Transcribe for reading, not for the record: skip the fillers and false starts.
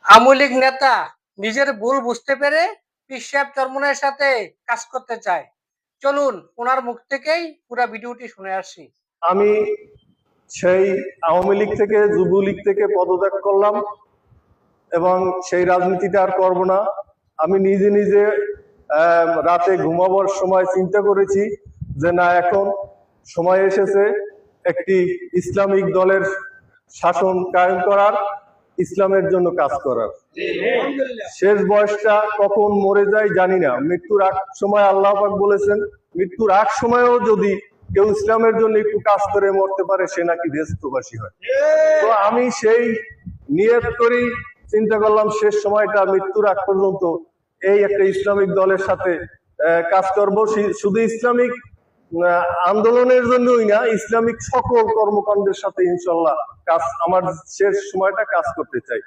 আওয়ামী লীগ নেতা নিজের ভুল বুঝতে পেরে পীর সাহেব চরমনের সাথে কাজ করতে চায়। চলুন ওনার মুখ থেকেই পুরো ভিডিওটি শুনে আসি। আমি সেই আওয়ামী লীগ থেকে যুবলীগ থেকে পদত্যাগ করলাম এবং সেই রাজনীতিটা আর করব না। আমি নিজে নিজে রাতে ঘুমাবার সময় চিন্তা করেছি যে না, এখন সময় এসেছে একটি ইসলামিক দলের শাসন কায়েম করার, ইসলামের জন্য কাজ করার। শেষ বয়সটা কখন মরে যায় জানি না। মৃত্যুর আগ সময় আল্লাহ পাক বলেছেন, মৃত্যুর আগ সময়েও যদি কেউ ইসলামের জন্য একটু কাজ করে মরতে পারে সে নাকি দেশবাসী হয়। তো আমি সেই নিয়ত করেই চিন্তা করলাম শেষ সময়টা মৃত্যুর আগ পর্যন্ত এই একটা ইসলামিক দলের সাথে কাজ করব। শুধু ইসলামিক আন্দোলনের জন্যই না, ইসলামিক সকল কর্মকাণ্ডের সাথে ইনশাল্লাহ কাজ, আমার শেষ সময়টা কাজ করতে চাই।